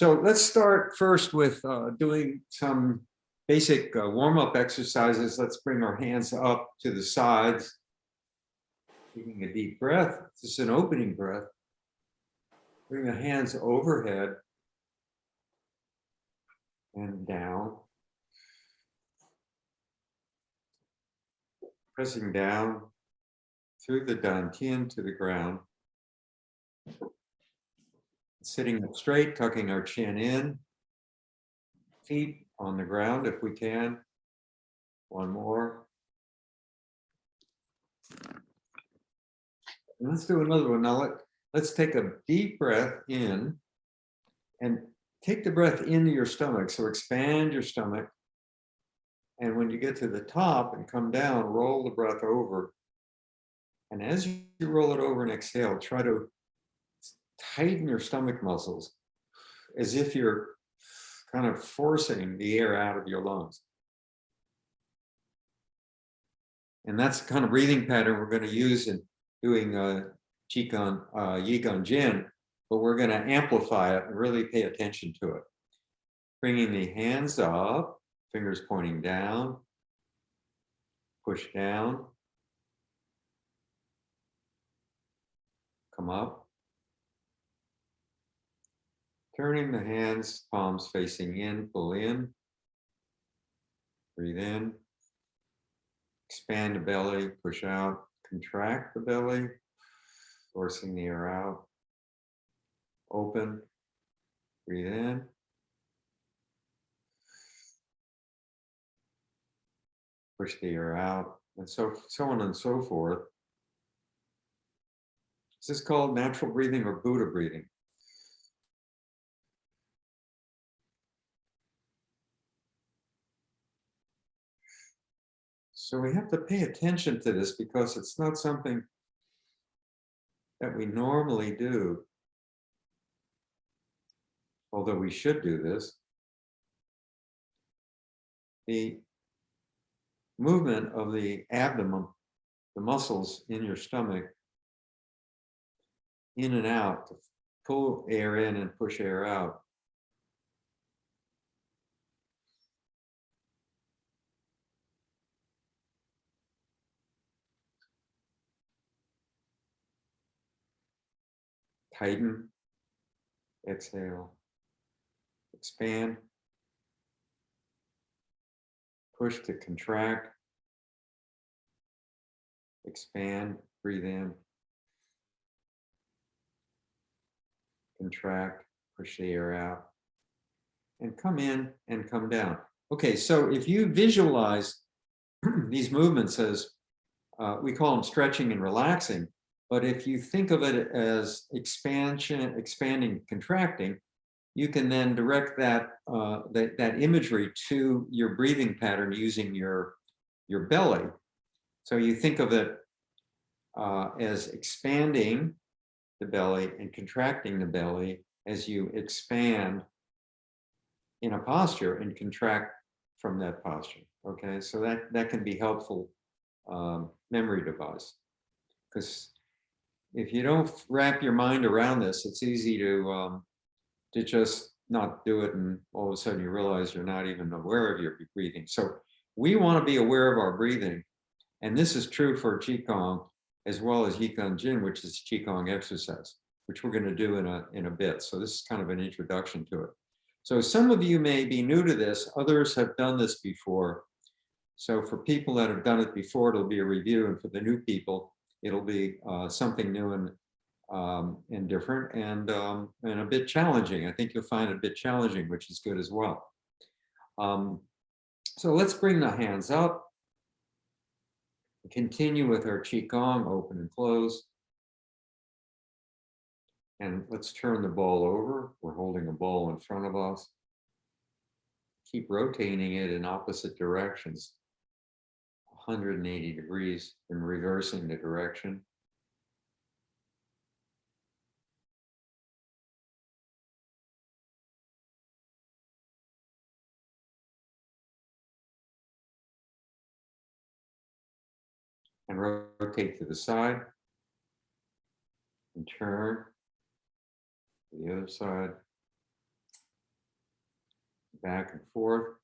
So let's start first with doing some basic warm-up exercises. Let's bring our hands up to the sides, taking a deep breath. This is an opening breath. Bring the hands overhead and down. Pressing down through the dantian to the ground. Sitting up straight, tucking our chin in. Feet on the ground if we can. One more. And let's do another one. Now let's take a deep breath in and take the breath into your stomach. So expand your stomach. And when you get to the top and come down, roll the breath over. And as you roll it over and exhale, try to tighten your stomach muscles as if you're kind of forcing the air out of your lungs. And that's the kind of breathing pattern we're going to use in doing Qigong, Yigong Jin, but we're going to amplify it and really pay attention to it. Bringing the hands up, fingers pointing down, push down, come up. Turning the hands, palms facing in, pull in, breathe in, expand the belly, push out, contract the belly, forcing the air out, open, breathe in, push the air out, and so on and so forth. This is called natural breathing or Buddha breathing. So we have to pay attention to this because it's not something that we normally do, although we should do this. The movement of the abdomen, the muscles in your stomach, in and out, to pull air in and push air out. Tighten, exhale, expand, push to contract, expand, breathe in, contract, push the air out, and come in and come down. Okay, so if you visualize these movements as, we call them stretching and relaxing, but if you think of it as expansion, expanding, contracting, you can then direct that, that imagery to your breathing pattern using your belly. So you think of it as expanding the belly and contracting the belly as you expand in a posture and contract from that posture. Okay, so that can be helpful memory device, because if you don't wrap your mind around this, it's easy to just not do it, and all of a sudden you realize you're not even aware of your breathing. So we want to be aware of our breathing, and this is true for Qigong as well as Yigong Jin, which is Qigong exercise, which we're going to do in a bit. So this is kind of an introduction to it. So some of you may be new to this, others have done this before. So for people that have done it before, it'll be a review, and for the new people, it'll be something new and different and a bit challenging. I think you'll find it a bit challenging, which is good as well. So let's bring the hands up. Continue with our Qigong, open and close. And let's turn the ball over. We're holding a ball in front of us. Keep rotating it in opposite directions, 180 degrees, and reversing the direction. And rotate to the side and turn to the other side. back and forth.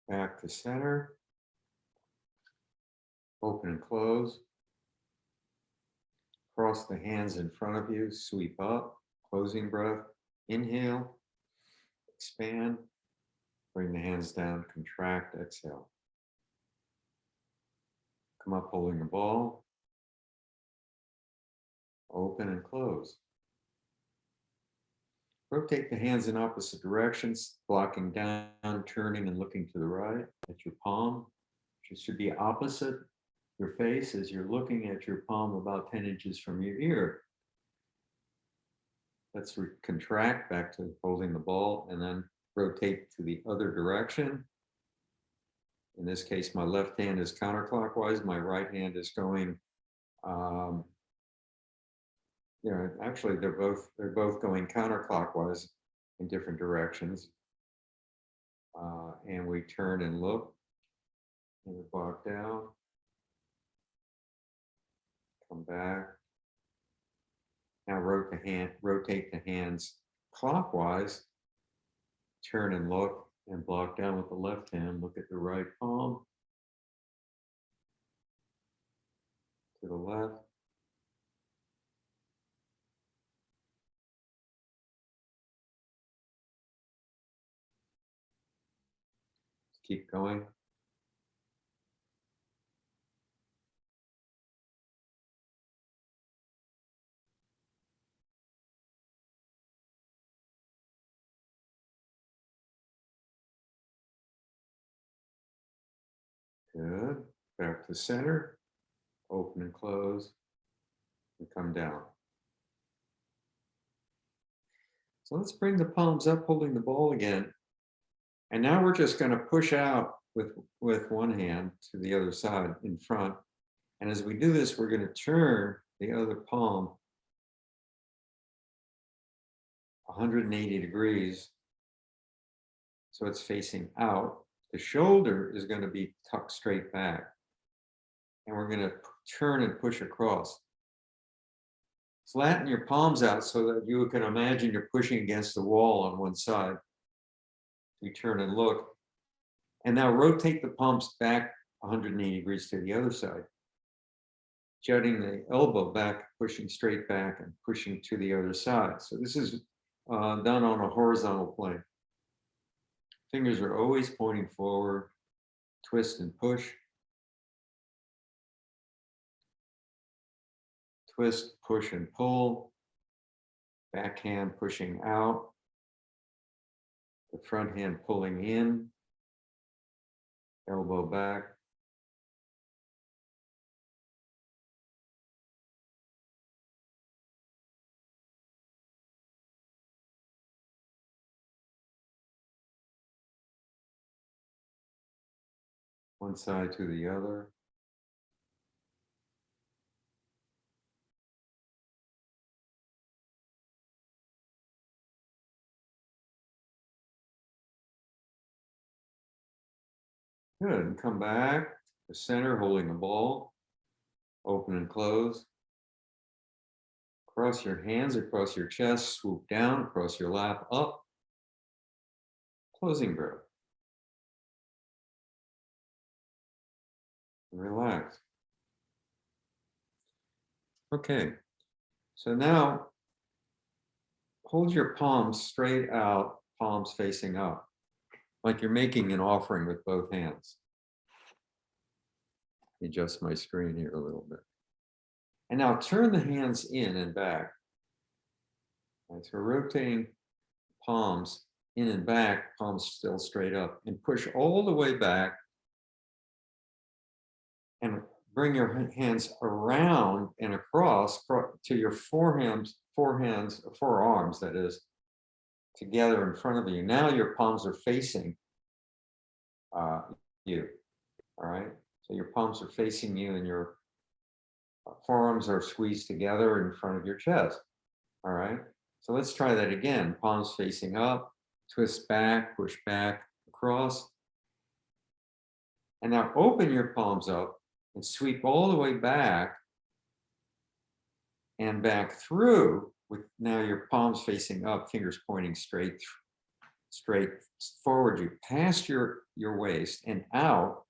Back to center. Open and close. Cross the hands in front of you, sweep up, closing breath. Inhale, expand, bring the hands down, contract, exhale. Come up holding the ball. Open and close. Rotate the hands in opposite directions, blocking down, turning and looking to the right at your palm. It should be opposite your face as you're looking at your palm about 10 inches from your ear. Let's contract back to holding the ball and then rotate to the other direction. In this case, my left hand is counterclockwise. My right hand is going, actually they're both going counterclockwise in different directions. And we turn and look and we walk down, come back. Now rotate the hands clockwise, turn and look and block down with the left hand, look at the right palm, to the left. Keep going. Good. Back to center. Open and close. And come down. So let's bring the palms up, holding the ball again. And now we're just going to push out with one hand to the other side in front. And as we do this, we're going to turn the other palm 180 degrees. So it's facing out. The shoulder is going to be tucked straight back. And we're going to turn and push across. Flatten your palms out so that you can imagine you're pushing against the wall on one side. We turn and look. And now rotate the palms back 180 degrees to the other side. Jutting the elbow back, pushing straight back and pushing to the other side. So this is done on a horizontal plane. Fingers are always pointing forward, twist and push. Twist, push and pull. Back hand pushing out. The front hand pulling in. Elbow back. One side to the other. Good, and come back to center, holding the ball. Open and close. Cross your hands across your chest, swoop down, across your lap, up. Closing breath. And relax. Okay, so now hold your palms straight out, palms facing up, like you're making an offering with both hands. Adjust my screen here a little bit. And now turn the hands in and back. Right, so rotating palms in and back, palms still straight up, and push all the way back and bring your hands around and across to your forearms, that is, together in front of you. Now your palms are facing you, all right? So your palms are facing you and you're Forearms are squeezed together in front of your chest. All right. So let's try that again. Palms facing up, twist back, push back, across. And now open your palms up and sweep all the way back and back through with now your palms facing up, fingers pointing straight forward you past your waist and out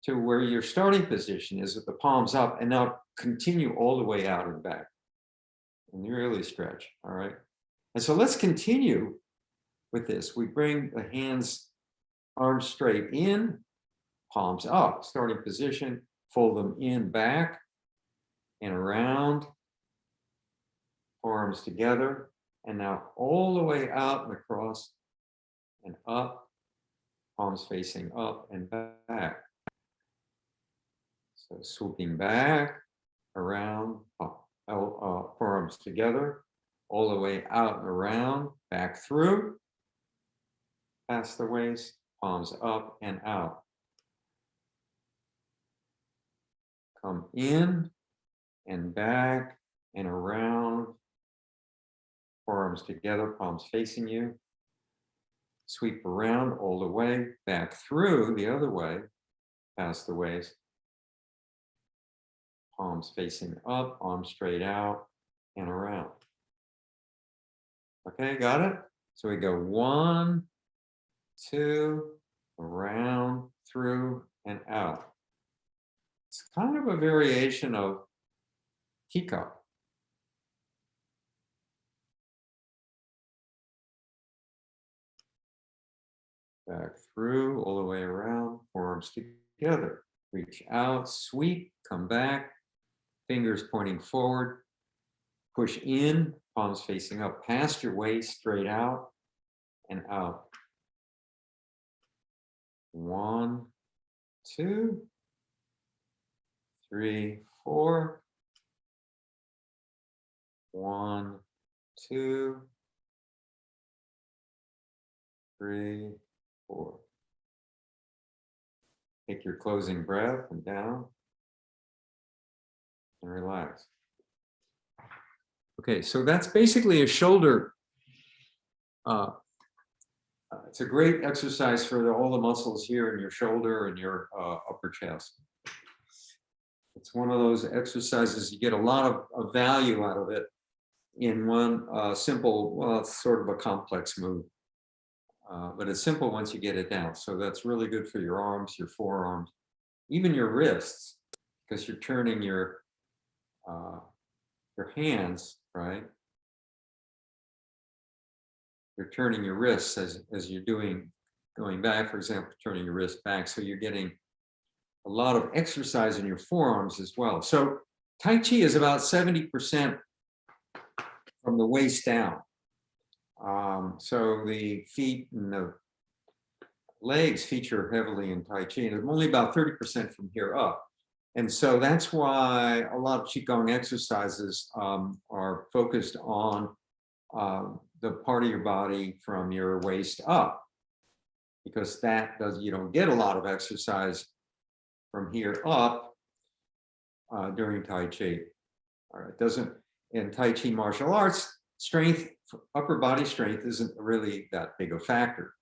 to where your starting position is with the palms up, and now continue all the way out and back. And you really stretch, all right? And so let's continue with this. We bring the hands, arms straight in, palms up, starting position, fold them in, back, and around, forearms together, and now all the way out and across and up, palms facing up and back. So swooping back, around, forearms together, all the way out and around, back through, past the waist, palms up and out. Come in and back and around, forearms together, palms facing you. Sweep around all the way, back through the other way, past the waist. Palms facing up, arms straight out and around. Okay, got it? So we go 1, 2, around, through, and out. It's kind of a variation of teacup. Back through, all the way around, forearms together. Reach out, sweep, come back, fingers pointing forward, push in, palms facing up, past your waist, straight out and out. 1, 2, 3, 4. 1, 2, 3, 4. Take your closing breath and down and relax. Okay, so that's basically a shoulder. It's a great exercise for all the muscles here in your shoulder and your upper chest. It's one of those exercises you get a lot of value out of it in one simple, well, it's sort of a complex move. But it's simple once you get it down. So that's really good for your arms, your forearms, even your wrists, because you're turning your hands, right? You're turning your wrists as you're going back, for example, turning your wrist back. So you're getting a lot of exercise in your forearms as well. So Tai Chi is about 70% from the waist down. So the feet and the legs feature heavily in Tai Chi, and only about 30% from here up. And so that's why a lot of Qigong exercises are focused on the part of your body from your waist up, because you don't get a lot of exercise from here up during Tai Chi. All right, in Tai Chi martial arts, strength, upper body strength isn't really that big a factor,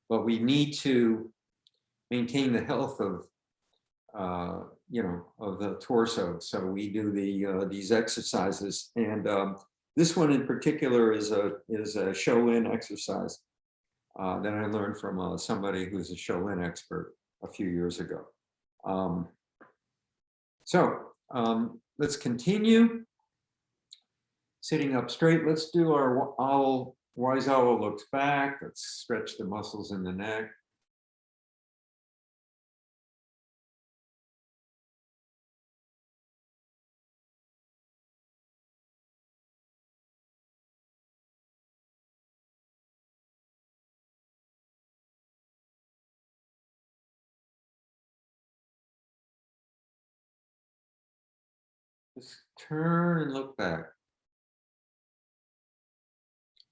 but we need to maintain the health of of the torso. So we do these exercises, and this one in particular is a Shaolin exercise that I learned from somebody who's a Shaolin expert a few years ago. Let's continue. Sitting up straight, let's do our owl. Wise owl looks back. Let's stretch the muscles in the neck. Just turn and look back.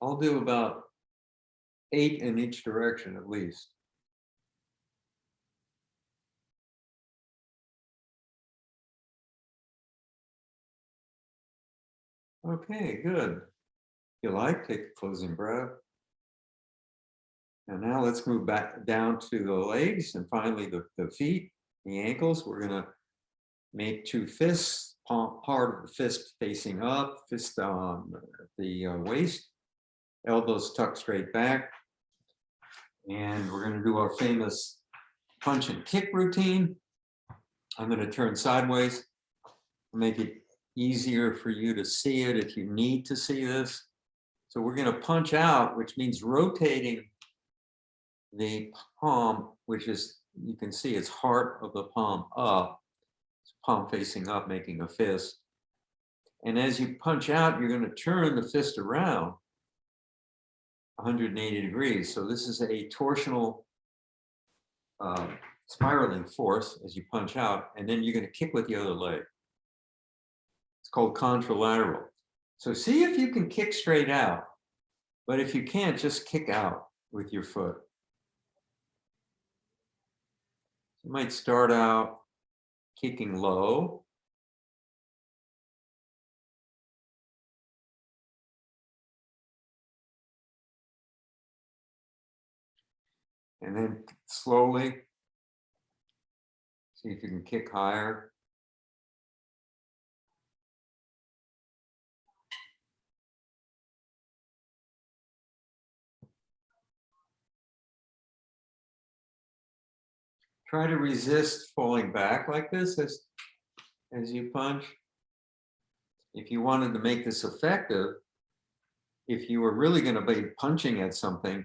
I'll do about 8 in each direction at least. Okay, good. If you like, take a closing breath. And now let's move back down to the legs and finally the feet, the ankles. We're going to make two fists, palm, part of the fist facing up, fist on the waist, elbows tucked straight back. And we're going to do our famous punch and kick routine. I'm going to turn sideways, make it easier for you to see it if you need to see this. So we're going to punch out, which means rotating the palm, which is, you can see it's heart of the palm up, it's palm facing up, making a fist. And as you punch out, you're going to turn the fist around 180 degrees. So this is a torsional spiraling force as you punch out, and then you're going to kick with the other leg. It's called contralateral. So see if you can kick straight out, but if you can't, just kick out with your foot. You might start out kicking low. And then slowly, see if you can kick higher. Try to resist falling back like this as you punch. If you wanted to make this effective, if you were really going to be punching at something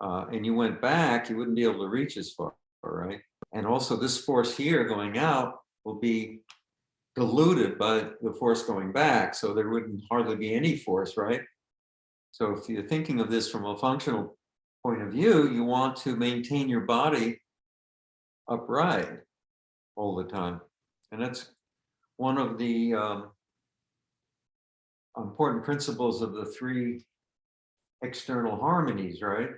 and you went back, you wouldn't be able to reach as far, right? And also this force here going out will be diluted by the force going back, so there wouldn't hardly be any force, right? So if you're thinking of this from a functional point of view, you want to maintain your body upright all the time. And that's one of the important principles of the three external harmonies, right?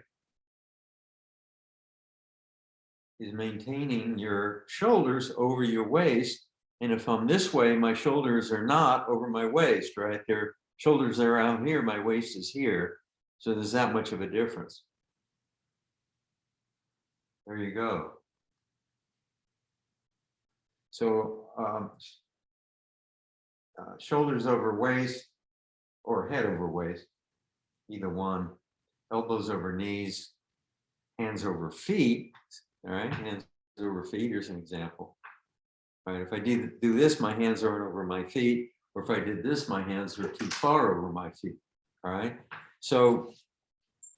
Is maintaining your shoulders over your waist. And if I'm this way, my shoulders are not over my waist, right? Their shoulders are out here, my waist is here. So there's that much of a difference. There you go. So shoulders over waist or head over waist, either one. Elbows over knees, hands over feet. All right, hands over feet. Here's an example. All right, if I do this, my hands aren't over my feet. Or if I did this, my hands are too far over my feet. All right. So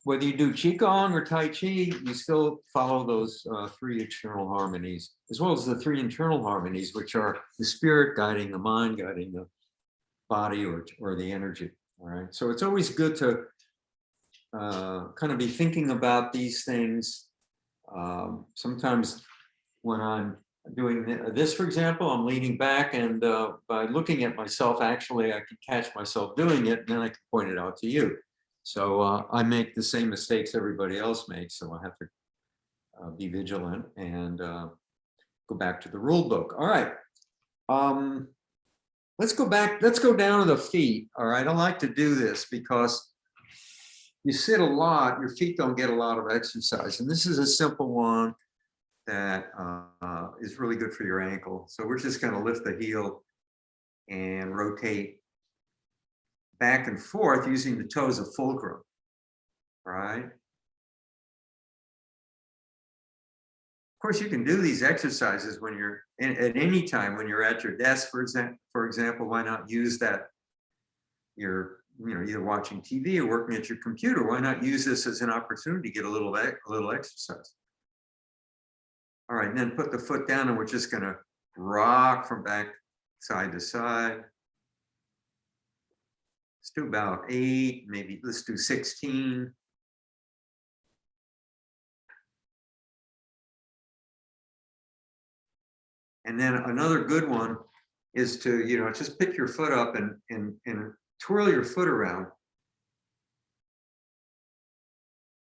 whether you do Qigong or Tai Chi, you still follow those three external harmonies, as well as the three internal harmonies, which are the spirit guiding the mind, guiding the body or the energy. All right. So it's always good to kind of be thinking about these things. Sometimes when I'm doing this, for example, I'm leaning back, and by looking at myself, actually, I can catch myself doing it, and then I can point it out to you. So I make the same mistakes everybody else makes, so I have to be vigilant and go back to the rule book. All right. Let's go back. Let's go down to the feet. All right. I like to do this because you sit a lot, your feet don't get a lot of exercise. And this is a simple one that is really good for your ankle. So we're just going to lift the heel and rotate back and forth using the toes of fulcrum, right? Of course, you can do these exercises when you're at any time when you're at your desk, for example. Why not use that? You're either watching TV or working at your computer. Why not use this as an opportunity to get a little exercise? All right, and then put the foot down, and we're just going to rock from back side to side. Let's do about 8, maybe let's do 16. And then another good one is to, just pick your foot up and twirl your foot around.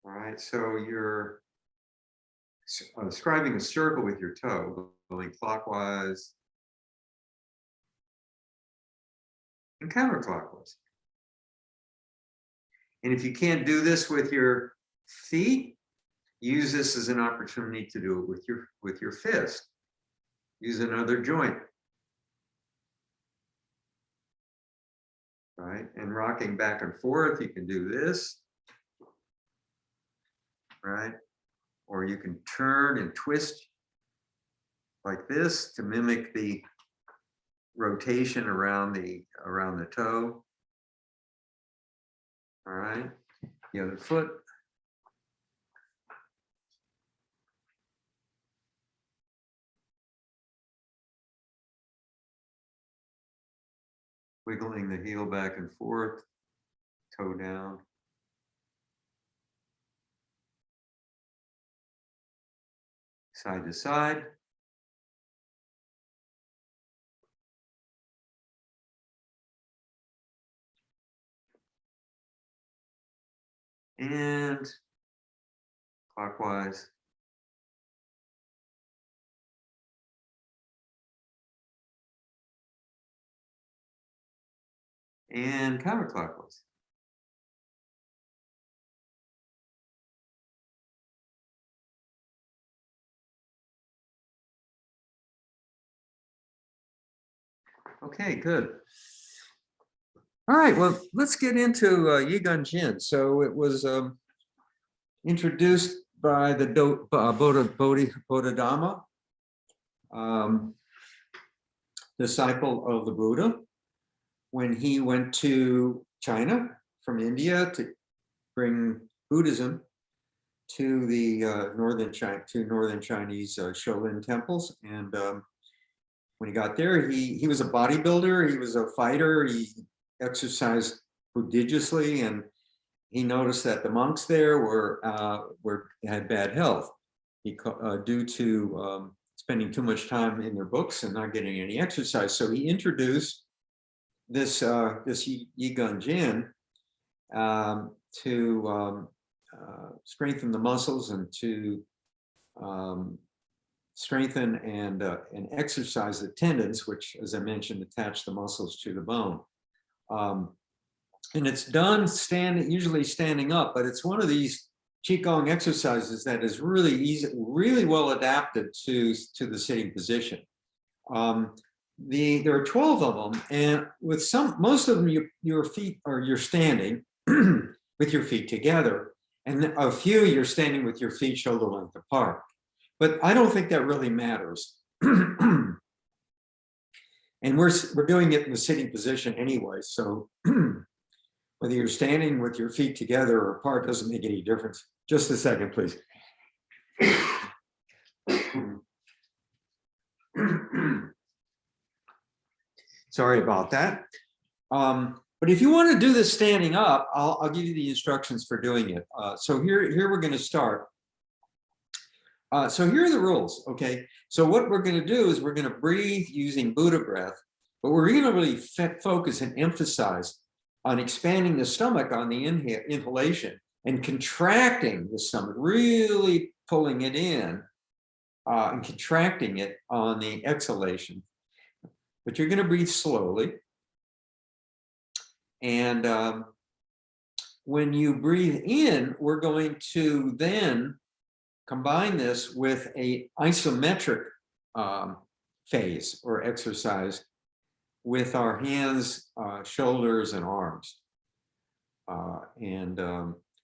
All right, so you're describing a circle with your toe, going clockwise. and counterclockwise. And if you can't do this with your feet, use this as an opportunity to do it with your fist. Use another joint. Right? And rocking back and forth, you can do this. Right? Or you can turn and twist like this to mimic the rotation around the toe. All right, the other foot. Wiggling the heel back and forth, toe down. Side to side. And clockwise. And counterclockwise. Okay, good. All right, well, let's get into Yigun Jin. So it was introduced by the Bodhidharma, disciple of the Buddha, when he went to China from India to bring Buddhism to the northern Chinese Shaolin temples. And when he got there, he was a bodybuilder, he was a fighter, he exercised prodigiously, and he noticed that the monks there had bad health due to spending too much time in their books and not getting any exercise. So he introduced this Yigun Jin to strengthen the muscles and to strengthen and exercise the tendons, which, as I mentioned, attach the muscles to the bone. And it's done usually standing up, but it's one of these Qigong exercises that is really easy, really well adapted to the sitting position. There are 12 of them, and with most of them, your feet you're standing with your feet together, and a few you're standing with your feet shoulder length apart. But I don't think that really matters. And we're doing it in the sitting position anyway, so whether you're standing with your feet together or apart doesn't make any difference. Just a second, please. Sorry about that. But if you want to do this standing up, I'll give you the instructions for doing it. So here we're going to start. So here are the rules, okay? So what we're going to do is we're going to breathe using Buddha breath, but we're going to really focus and emphasize on expanding the stomach on the inhalation and contracting the stomach, really pulling it in and contracting it on the exhalation. But you're going to breathe slowly. And when you breathe in, we're going to then combine this with an isometric phase or exercise with our hands, shoulders, and arms.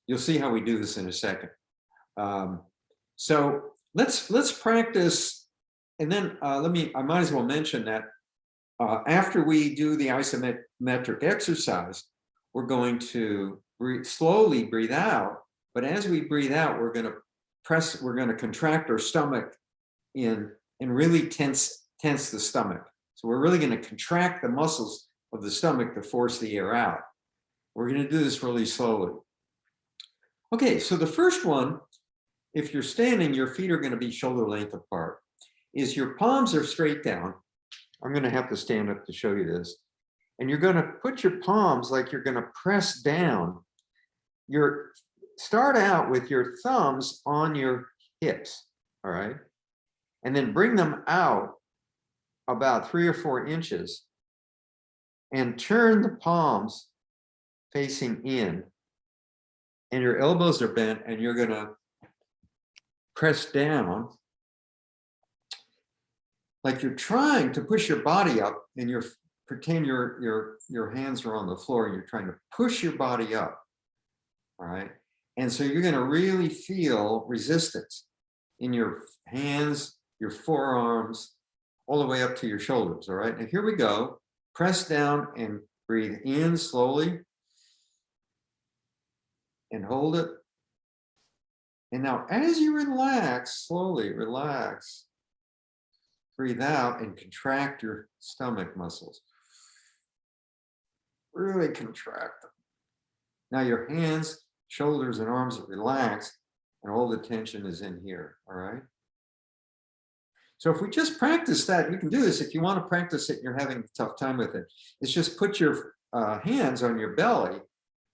You'll see how we do this in a second. So let's practice, and then I might as well mention that after we do the isometric exercise, we're going to slowly breathe out. But as we breathe out, we're going to contract our stomach in and really tense the stomach. So we're really going to contract the muscles of the stomach to force the air out. We're going to do this really slowly. Okay, so the first one, if you're standing, your feet are going to be shoulder length apart, is your palms are straight down. I'm going to have to stand up to show you this. And you're going to put your palms like you're going to press down. Start out with your thumbs on your hips, all right? And then bring them out about 3 or 4 inches. and turn the palms facing in, and your elbows are bent, and you're going to press down like you're trying to push your body up, and you're pretend your hands are on the floor and you're trying to push your body up. All right. And so you're going to really feel resistance in your hands, your forearms, all the way up to your shoulders. All right. Now here we go. Press down and breathe in slowly and hold it. And now as you relax, slowly relax, breathe out and contract your stomach muscles. Really contract them. Now your hands, shoulders, and arms are relaxed, and all the tension is in here, all right? So if we just practice that, you can do this. If you want to practice it and you're having a tough time with it, it's just put your hands on your belly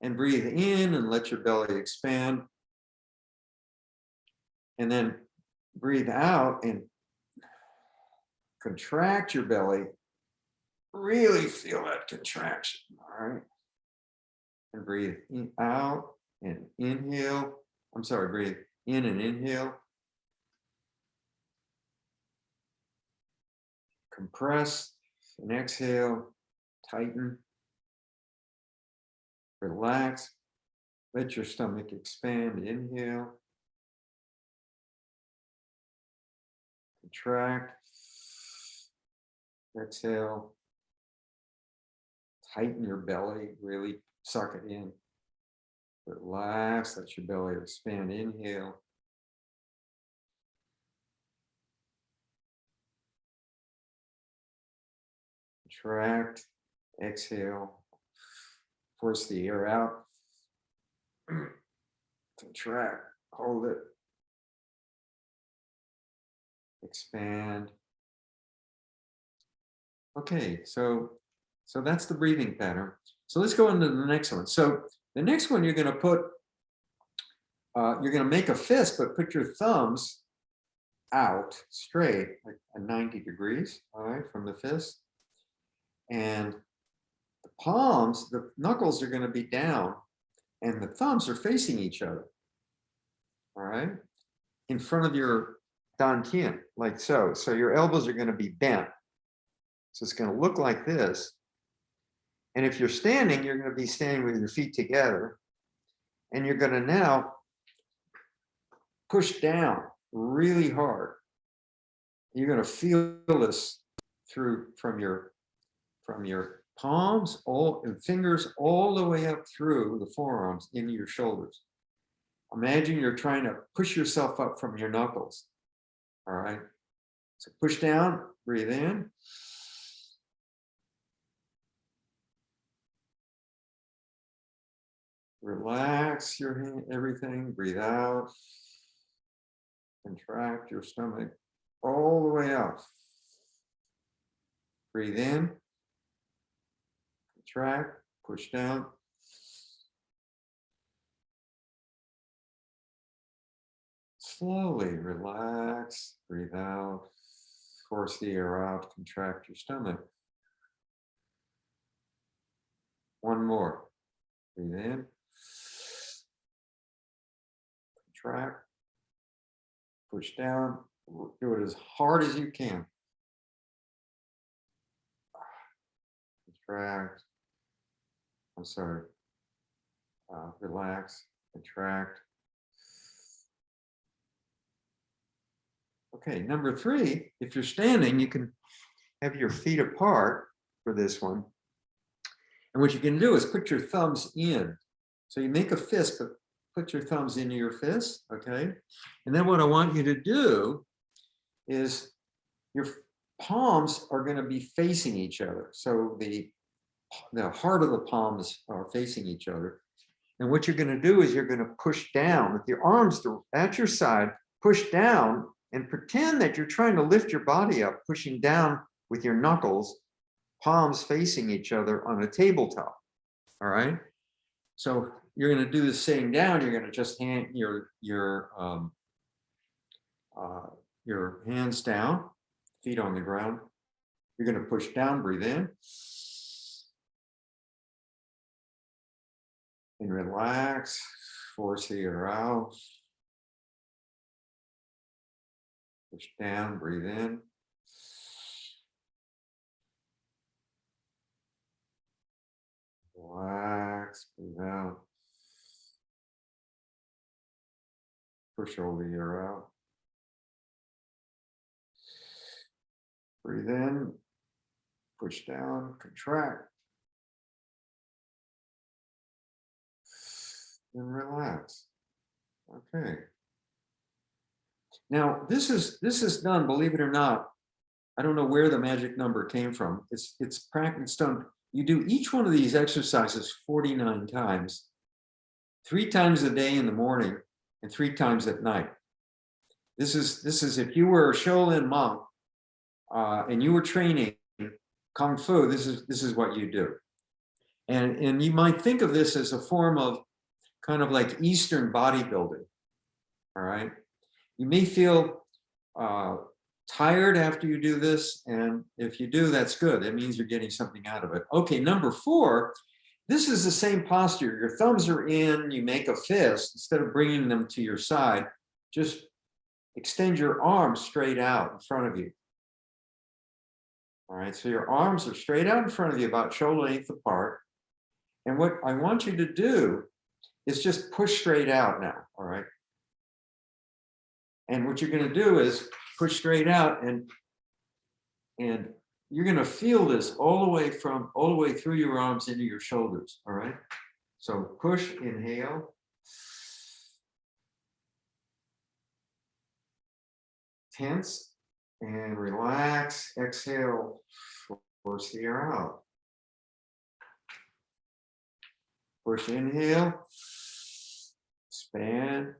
and breathe in and let your belly expand. And then breathe out and contract your belly. Really feel that contraction, all right? And breathe in, out and inhale. I'm sorry, breathe in and inhale. Compress and exhale, tighten, relax, let your stomach expand, inhale, contract, exhale, tighten your belly, really suck it in, relax, let your belly expand, inhale, contract, exhale, force the air out, contract, hold it, expand. Okay, so that's the breathing pattern. So let's go into the next one. So the next one you're going to put, you're going to make a fist, but put your thumbs out straight, like at 90 degrees, all right, from the fist. And the palms, the knuckles are going to be down, and the thumbs are facing each other, all right, in front of your dantian, like so. So your elbows are going to be bent. So it's going to look like this. And if you're standing, you're going to be standing with your feet together. And you're going to now push down really hard. You're going to feel this through from your palms all and fingers all the way up through the forearms into your shoulders. Imagine you're trying to push yourself up from your knuckles. All right. So push down, breathe in. Relax your hand, everything, breathe out. Contract your stomach all the way out. Breathe in. Contract, push down. Slowly relax, breathe out. Force the air out, contract your stomach. One more. Breathe in. Contract. Push down. Do it as hard as you can. Contract. I'm sorry. Relax. Contract. Okay, number 3, if you're standing, you can have your feet apart for this one. And what you can do is put your thumbs in. So you make a fist, but put your thumbs into your fist, okay? And then what I want you to do is your palms are going to be facing each other. So the heart of the palms are facing each other. And what you're going to do is you're going to push down with your arms at your side, push down and pretend that you're trying to lift your body up, pushing down with your knuckles, palms facing each other on a tabletop. All right. So you're going to do the same down. You're going to just hand your hands down, feet on the ground. You're going to push down, breathe in. and relax. Force the air out. Push down, breathe in. Relax, breathe out. Push all the air out. Breathe in, push down, contract. And relax. Okay. Now this is done, believe it or not. I don't know where the magic number came from. It's practice done. You do each one of these exercises 49 times, 3 times a day in the morning and 3 times at night. This is if you were a Shaolin monk and you were training Kung Fu, this is what you do. And you might think of this as a form of kind of like Eastern bodybuilding. All right. You may feel tired after you do this. And if you do, that's good. That means you're getting something out of it. Okay, number 4, this is the same posture. Your thumbs are in, you make a fist. Instead of bringing them to your side, just extend your arms straight out in front of you. All right, so your arms are straight out in front of you, about shoulder length apart. And what I want you to do is just push straight out now, all right? And what you're going to do is push straight out, and you're going to feel this all the way through your arms into your shoulders, all right? So push, inhale. Tense and relax, exhale, force the air out. Push, inhale, expand.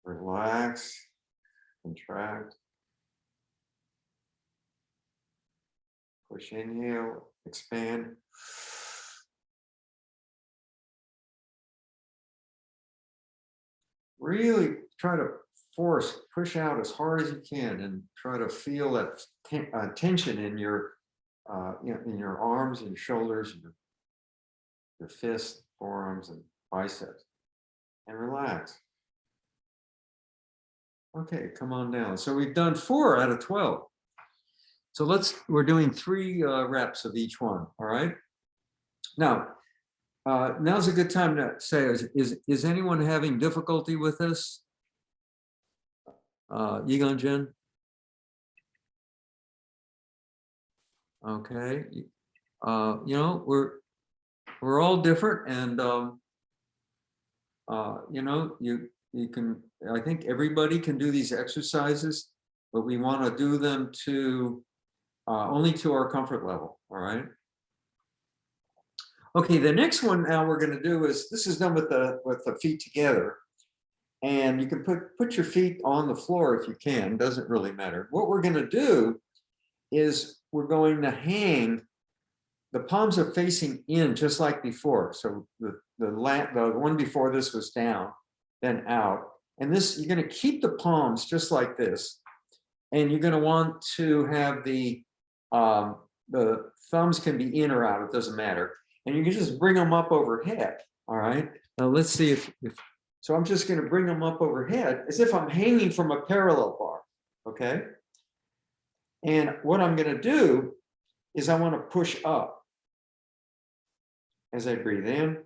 Relax, contract. Push, inhale, expand. Really try to push out as hard as you can, and try to feel that tension in your arms and shoulders, and your fists, forearms, and biceps, and relax. Okay, come on down. So we've done 4 out of 12. So we're doing 3 reps of each one. All right. Now, now's a good time to say, is anyone having difficulty with this? Yigan Jin? Okay. We're all different, and you can, I think everybody can do these exercises, but we want to do them to only to our comfort level. All right. Okay, the next one now we're going to do is, this is done with the feet together, and you can put your feet on the floor if you can. Doesn't really matter. What we're going to do is we're going to hang. The palms are facing in, just like before. So the one before this was down, then out, and this, you're going to keep the palms just like this, and you're going to want to have the thumbs can be in or out. It doesn't matter. And you can just bring them up overhead. All right. Now let's see if so I'm just going to bring them up overhead as if I'm hanging from a parallel bar. Okay. And what I'm going to do is I want to push up as I breathe in.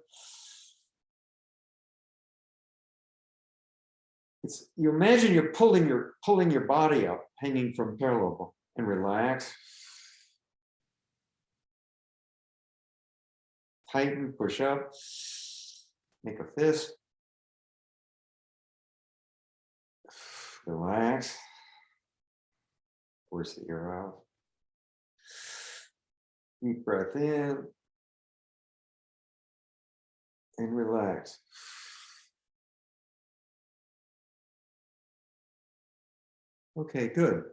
You imagine you're pulling your body up, hanging from parallel bar, and relax. Tighten, push up, make a fist. Relax. Force the air out. Deep breath in. And relax. Okay, good.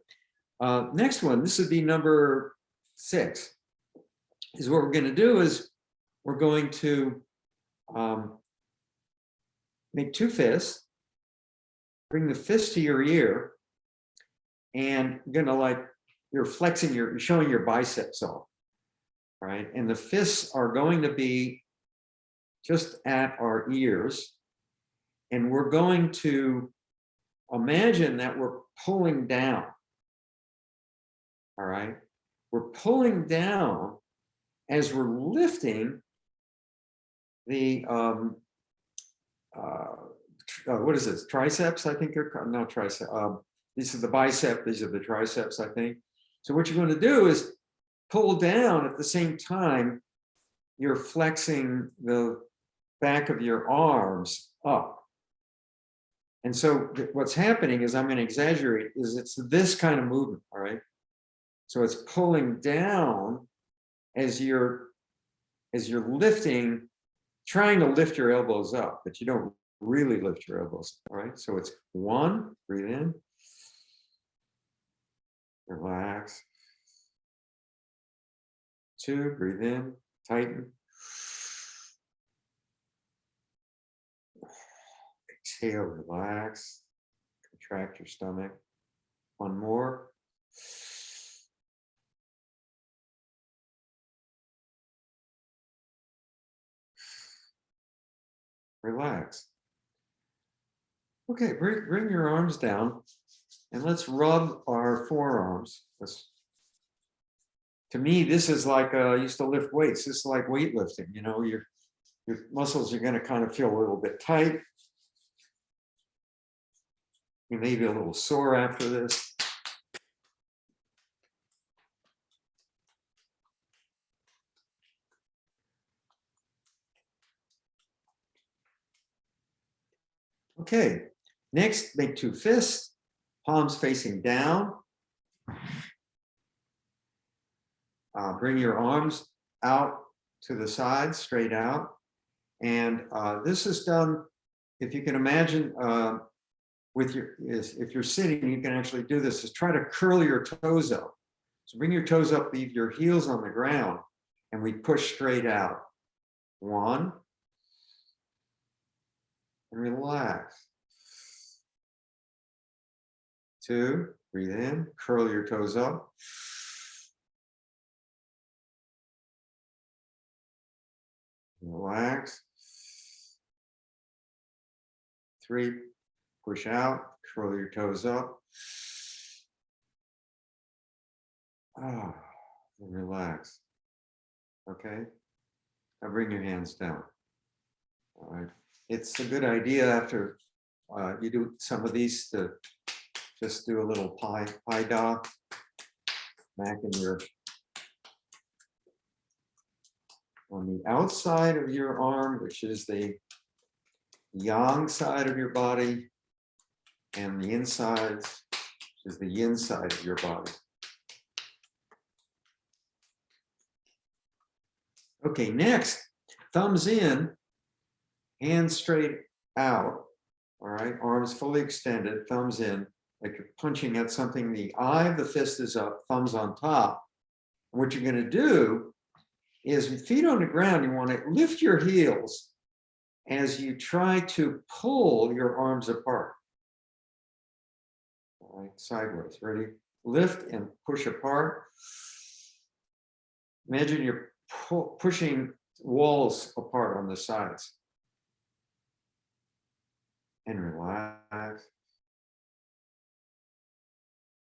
Next one, this would be number 6. Is what we're going to do is we're going to make 2 fists, bring the fist to your ear, and you're going to you're flexing, you're showing your biceps off, right? And the fists are going to be just at our ears. And we're going to imagine that we're pulling down. All right. We're pulling down as we're lifting the, what is this? Triceps, I think they're called. No, tricep. This is the bicep. These are the triceps, I think. So what you're going to do is pull down at the same time you're flexing the back of your arms up. And so what's happening is, I'm going to exaggerate, is it's this kind of movement, all right? So it's pulling down as you're lifting, trying to lift your elbows up, but you don't really lift your elbows, all right? So it's 1, breathe in, relax. 2, breathe in, tighten. Exhale, relax, contract your stomach. 1 more. Relax. Okay, bring your arms down and let's rub our forearms. To me, this is like, I used to lift weights. This is like weightlifting, you know, your muscles are going to kind of feel a little bit tight. You may be a little sore after this. Okay, next, make 2 fists, palms facing down. Bring your arms out to the side, straight out. And this is done, if you can imagine, with if you're sitting, you can actually do this, is try to curl your toes up. So bring your toes up, leave your heels on the ground, and we push straight out. 1, and relax. 2, breathe in, curl your toes up. Relax. 3, push out, curl your toes up. And relax. Okay. Now bring your hands down. All right. It's a good idea after you do some of these to just do a little pi da back in your, on the outside of your arm, which is the yang side of your body, and the inside, which is the yin side of your body. Okay, next, thumbs in, hands straight out. All right, arms fully extended, thumbs in, like you're punching at something. The eye of the fist is up, thumbs on top. And what you're going to do is, with feet on the ground, you want to lift your heels as you try to pull your arms apart. All right, sideways. Ready? Lift and push apart. Imagine you're pushing walls apart on the sides. And relax.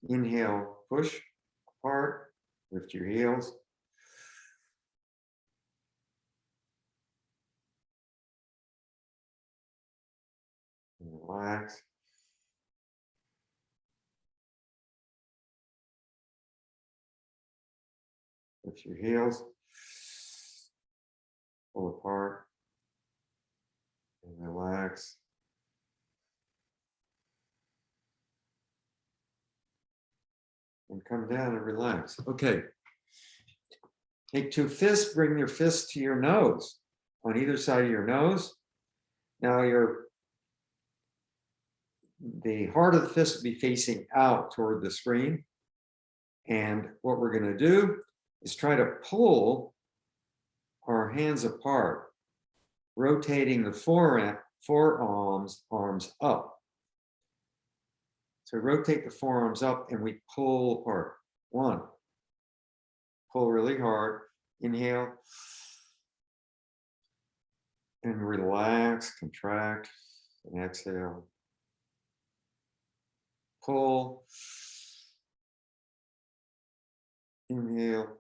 Inhale, push apart, lift your heels. And relax. Lift your heels. Pull apart. And relax. And come down and relax. Okay. Take 2 fists, bring your fists to your nose, on either side of your nose. Now the heart of the fist will be facing out toward the screen. And what we're going to do is try to pull our hands apart, rotating the forearms up. So rotate the forearms up and we pull apart. 1. Pull really hard. Inhale. And relax, contract, and exhale. Pull. Inhale.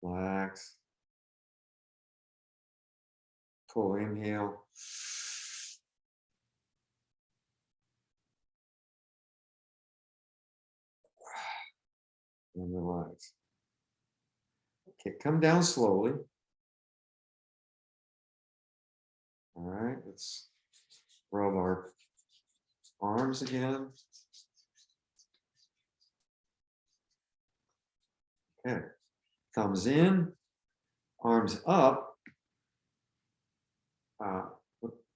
Relax. Pull, inhale. And relax. Okay, come down slowly. All right, let's rub our arms again. Okay, thumbs in, arms up.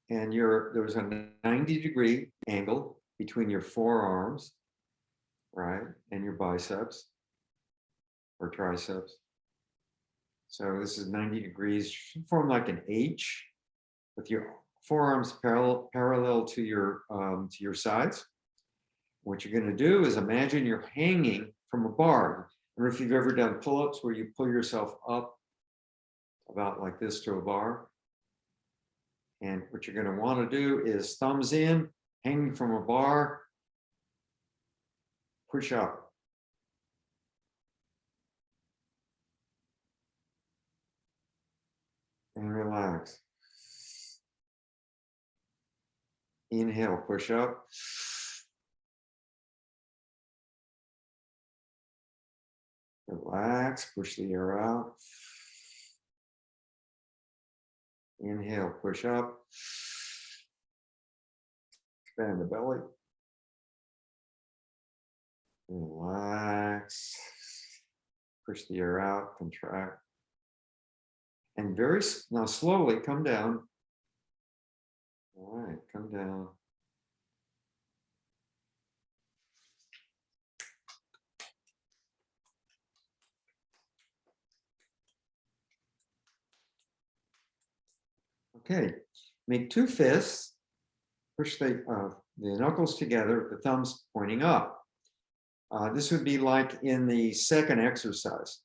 And there's a 90-degree angle between your forearms, right, and your biceps or triceps. So this is 90 degrees, form like an H with your forearms parallel to your sides. What you're going to do is imagine you're hanging from a bar. I don't know if you've ever done pull-ups where you pull yourself up about like this to a bar. And what you're going to want to do is thumbs in, hanging from a bar, push up. And relax. Inhale, push up. Relax, push the air out. Inhale, push up. Expand the belly. Relax. Push the air out, contract. And now slowly come down. All right, come down. Okay, make 2 fists. Push the knuckles together, the thumbs pointing up. This would be like in the second exercise.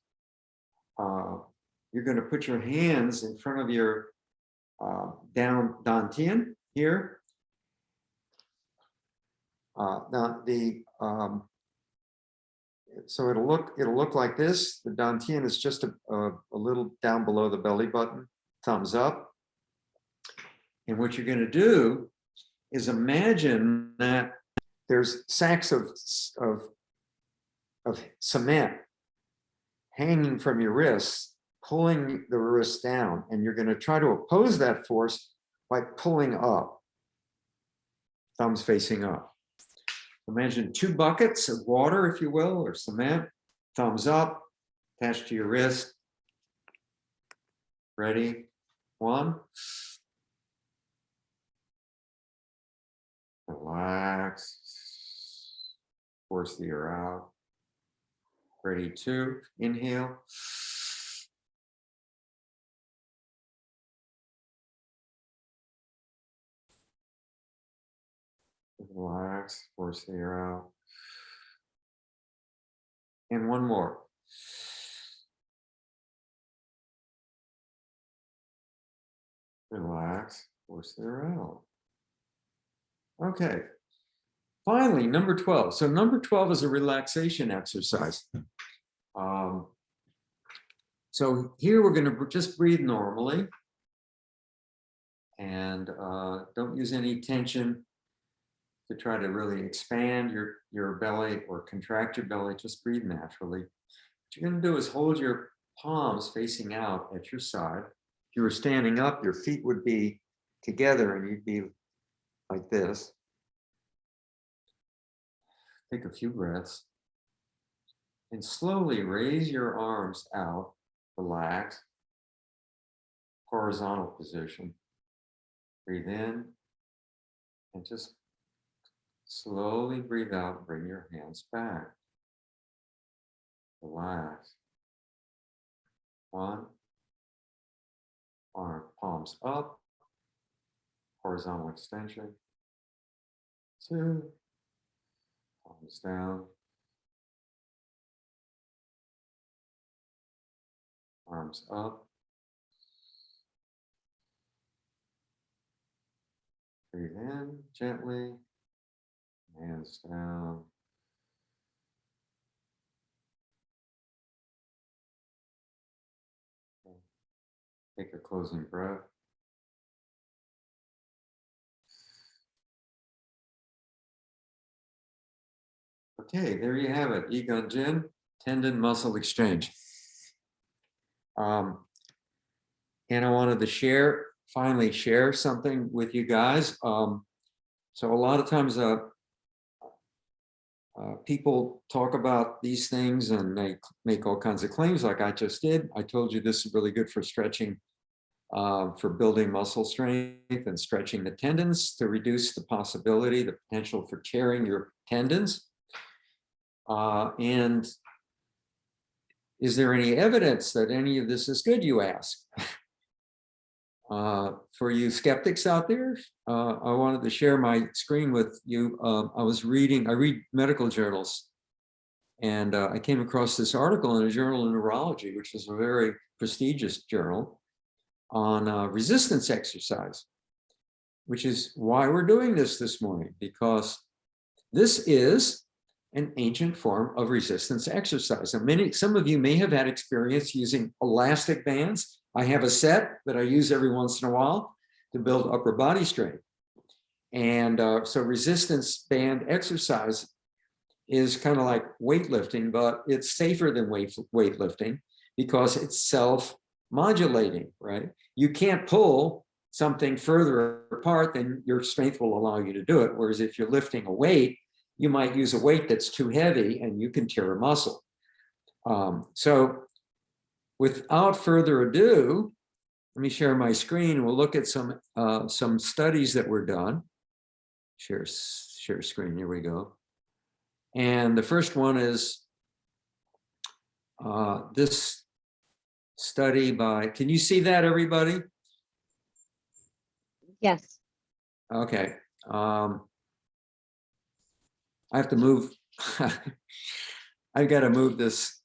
You're going to put your hands in front of your dantian here. So it'll look like this. The dantian is just a little down below the belly button. Thumbs up. And what you're going to do is imagine that there's sacks of cement hanging from your wrists, pulling the wrists down, and you're going to try to oppose that force by pulling up, thumbs facing up. Imagine 2 buckets of water, if you will, or cement, thumbs up, attached to your wrist. Ready? 1. Relax. Force the air out. Ready? 2. Inhale. Relax. Force the air out. And 1 more. Relax. Force the air out. Okay. Finally, number 12. So number 12 is a relaxation exercise. So here we're going to just breathe normally. And don't use any tension to try to really expand your belly or contract your belly. Just breathe naturally. What you're going to do is hold your palms facing out at your side. If you were standing up, your feet would be together and you'd be like this. Take a few breaths and slowly raise your arms out, relax, horizontal position. Breathe in and just slowly breathe out, bring your hands back. Relax. 1, arm, palms up, horizontal extension. 2, Palms down. Arms up. Breathe in gently. Hands down. Take a closing breath. Okay, there you have it. Igun Jin, tendon muscle exchange. And I wanted to finally share something with you guys. So a lot of times people talk about these things and they make all kinds of claims like I just did. I told you this is really good for stretching, for building muscle strength and stretching the tendons to reduce the possibility, the potential for tearing your tendons. And is there any evidence that any of this is good, you ask? For you skeptics out there, I wanted to share my screen with you. I read medical journals, and I came across this article in a journal of neurology, which is a very prestigious journal, on resistance exercise, which is why we're doing this morning, because this is an ancient form of resistance exercise. And some of you may have had experience using elastic bands. I have a set that I use every once in a while to build upper body strength. And so resistance band exercise is kind of like weightlifting, but it's safer than weightlifting because it's self-modulating, right? You can't pull something further apart than your strength will allow you to do it. Whereas if you're lifting a weight, you might use a weight that's too heavy and you can tear a muscle. So without further ado, let me share my screen. We'll look at some studies that were done. Share screen, here we go. And the first one is this study by, can you see that, everybody? Yes. Okay. I have to move. I've got to move this.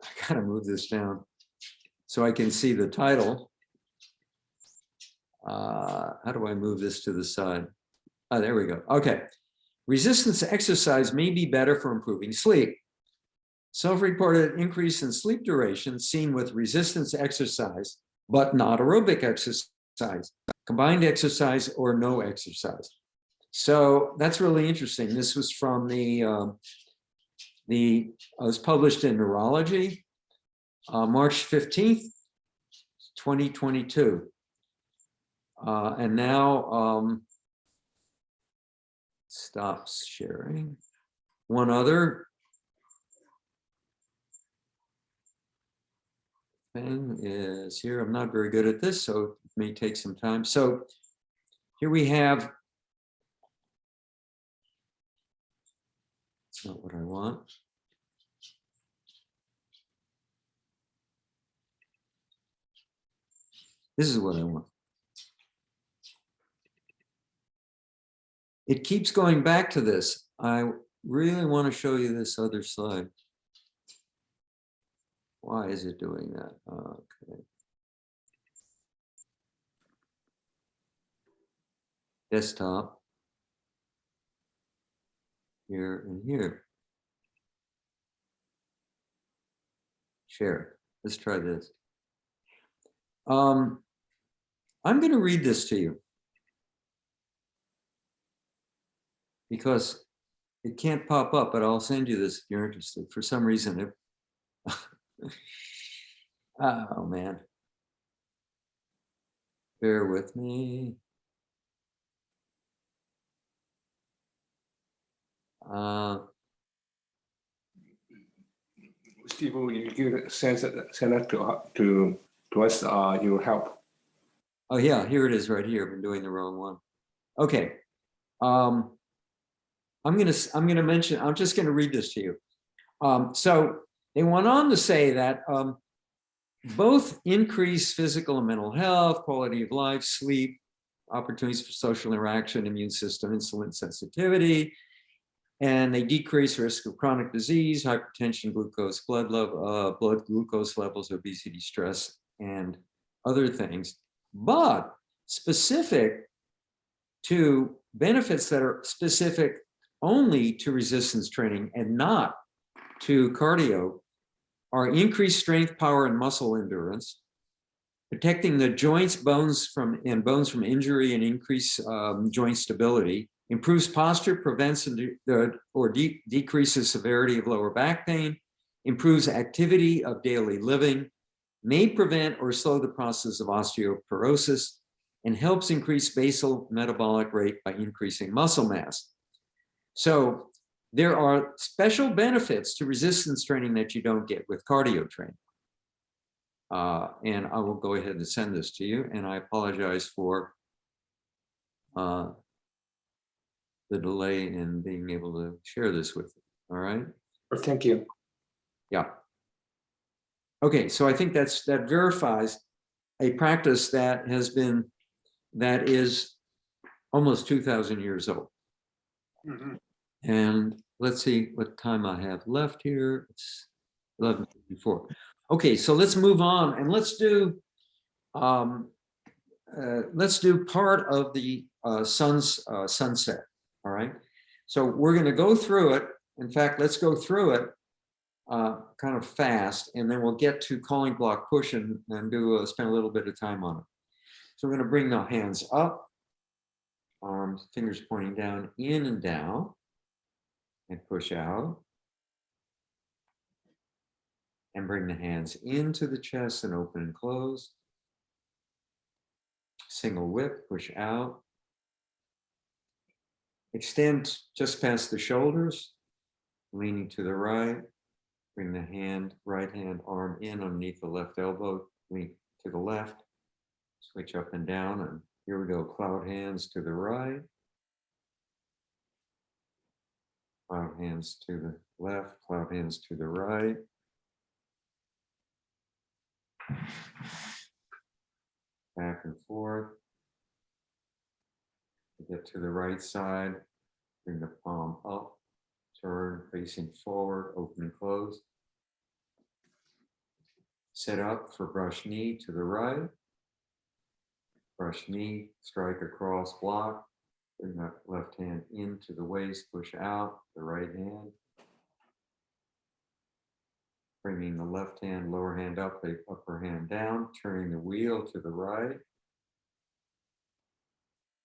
I got to move this down so I can see the title. How do I move this to the side? Oh, there we go. Okay. Resistance exercise may be better for improving sleep. Self-reported increase in sleep duration seen with resistance exercise, but not aerobic exercise, combined exercise or no exercise. So that's really interesting. This was from was published in Neurology, March 15th, 2022. And now, stops sharing. One other thing is here. I'm not very good at this, so it may take some time. So here we have, it's not what I want. This is what I want. It keeps going back to this. I really want to show you this other slide. Why is it doing that? Okay. Desktop. Here and here. Share. Let's try this. I'm going to read this to you because it can't pop up, but I'll send you this if you're interested. For some reason, oh man. Bear with me. Steve, you send that to us. You help. Oh yeah, here it is right here. I've been doing the wrong one. Okay. I'm gonna mention. I'm just gonna read this to you. So they went on to say that both increase physical and mental health, quality of life, sleep, opportunities for social interaction, immune system, insulin sensitivity, and they decrease risk of chronic disease, hypertension, glucose, blood glucose levels, obesity, stress, and other things. But specific to benefits that are specific only to resistance training and not to cardio are increased strength, power, and muscle endurance, protecting the joints, bones from injury and increase joint stability, improves posture, prevents or decreases severity of lower back pain, improves activity of daily living, may prevent or slow the process of osteoporosis, and helps increase basal metabolic rate by increasing muscle mass. So there are special benefits to resistance training that you don't get with cardio training. And I will go ahead and send this to you. And I apologize for the delay in being able to share this with you. All right. Well, thank you. Yeah. Okay, so I think that verifies a practice that is almost 2,000 years old. Mm-hmm. And let's see what time I have left here. It's 11:54. Okay, so let's move on and let's do part of the sunset. All right. So we're going to go through it. In fact, let's go through it kind of fast, and then we'll get to calling block push and spend a little bit of time on it. So we're going to bring the hands up, arms, fingers pointing down, in and down, and push out. And bring the hands into the chest and open and close. Single whip, push out. Extend just past the shoulders, leaning to the right. Bring the right hand arm in underneath the left elbow, lean to the left. Switch up and down, and here we go. Cloud hands to the right. Cloud hands to the left, cloud hands to the right. Back and forth. Get to the right side, bring the palm up, turn facing forward, open and close. Set up for brush knee to the right. Brush knee, strike across block. Bring that left hand into the waist, push out the right hand. Bringing the left hand, lower hand up, the upper hand down, turning the wheel to the right.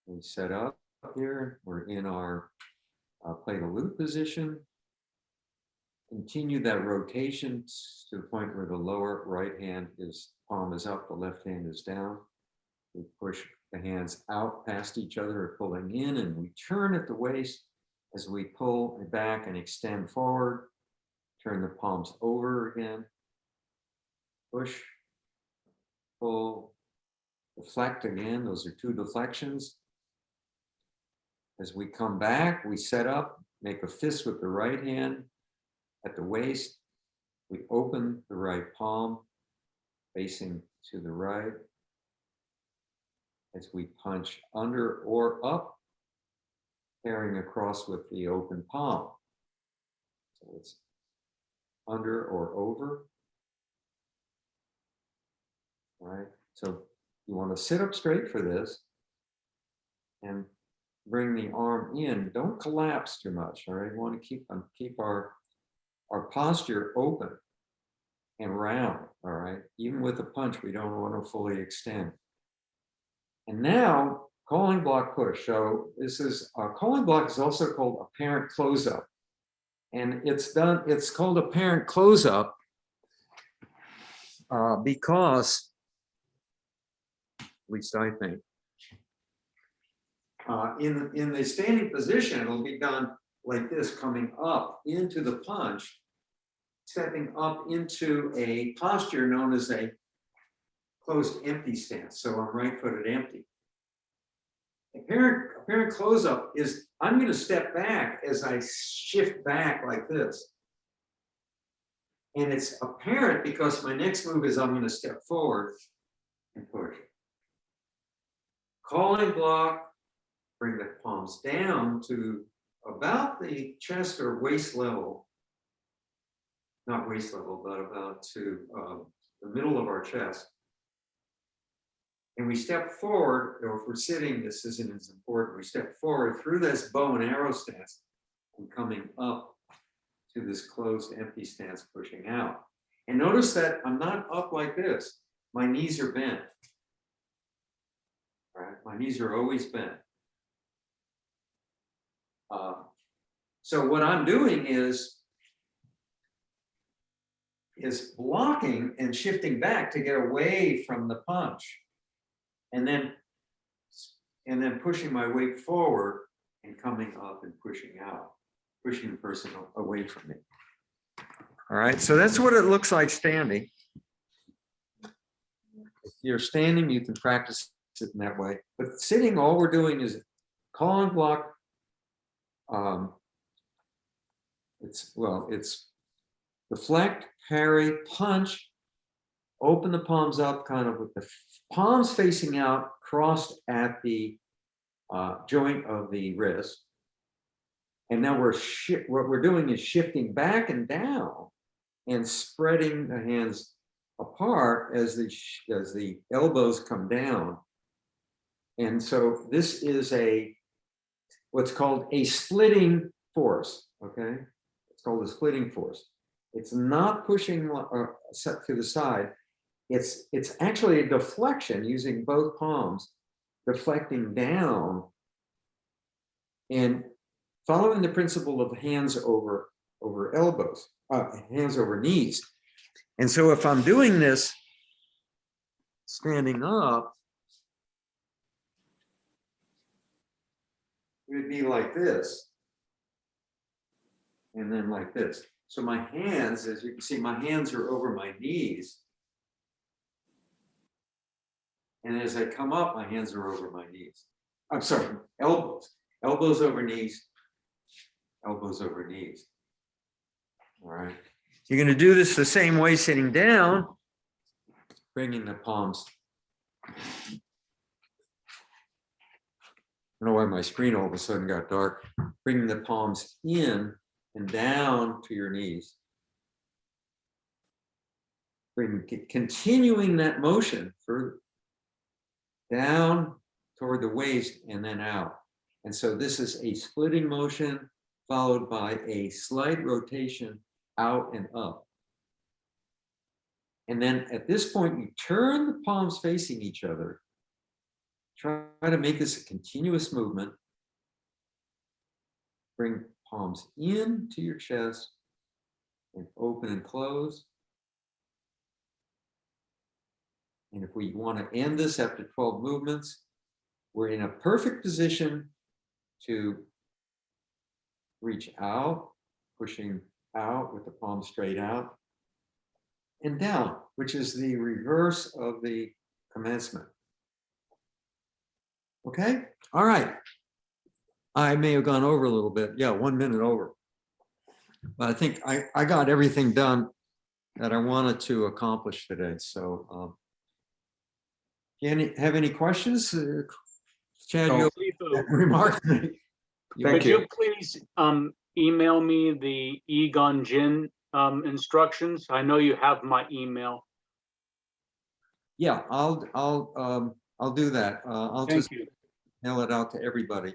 We set up here. We're in our play the loop position. Continue that rotation to the point where the lower right hand palm is up, the left hand is down. We push the hands out past each other, pulling in, and we turn at the waist as we pull it back and extend forward. Turn the palms over again. Push, pull, deflect again. Those are 2 deflections. As we come back, we set up, make a fist with the right hand at the waist. We open the right palm, facing to the right. As we punch under or up, pairing across with the open palm. So it's under or over. All right, so you want to sit up straight for this and bring the arm in. Don't collapse too much. All right, we want to keep our posture open and round. All right, even with a punch, we don't want to fully extend. And now calling block push. So this is calling block is also called apparent close up, and it's called apparent close up because, at least I think, in the standing position, it'll be done like this, coming up into the punch, stepping up into a posture known as a closed empty stance. So I'm right-footed empty. Apparent close-up is I'm going to step back as I shift back like this. And it's apparent because my next move is I'm going to step forward and push. calling block, bring the palms down to about the chest or waist level. Not waist level, but about to the middle of our chest. And we step forward, or if we're sitting, this isn't as important. We step forward through this bow and arrow stance and coming up to this closed empty stance, pushing out. And notice that I'm not up like this. My knees are bent. Right? My knees are always bent. So what I'm doing is blocking and shifting back to get away from the punch, and then pushing my weight forward and coming up and pushing out, pushing the person away from me. All right, so that's what it looks like standing. If you're standing, you can practice it in that way. But sitting, all we're doing is call and block. It's deflect, parry, punch, open the palms up, kind of with the palms facing out, crossed at the joint of the wrist. And now what we're doing is shifting back and down and spreading the hands apart as the elbows come down. And so this is what's called a splitting force, okay? It's called a splitting force. It's not pushing set to the side. It's actually a deflection using both palms, deflecting down and following the principle of hands over elbows, hands over knees. And so if I'm doing this standing up, it would be like this, and then like this. So my hands, as you can see, my hands are over my knees. And as I come up, my hands are over my knees. I'm sorry, elbows. Elbows over knees, elbows over knees. All right. You're going to do this the same way sitting down, bringing the palms. I don't know why my screen all of a sudden got dark. Bringing the palms in and down to your knees. Continuing that motion further down toward the waist and then out. And so this is a splitting motion followed by a slight rotation out and up. And then at this point, you turn the palms facing each other. Try to make this a continuous movement. Bring palms into your chest and open and close. And if we want to end this after 12 movements, we're in a perfect position to reach out, pushing out with the palms straight out, and down, which is the reverse of the commencement. Okay, all right. I may have gone over a little bit. Yeah, 1 minute over. But I think I got everything done that I wanted to accomplish today. So have any questions? Chad, No. you remarked me. Thank Could you please email me the Egon Jin instructions? I know you have my email. Yeah, I'll do that. I'll Thank just you. mail it out to everybody.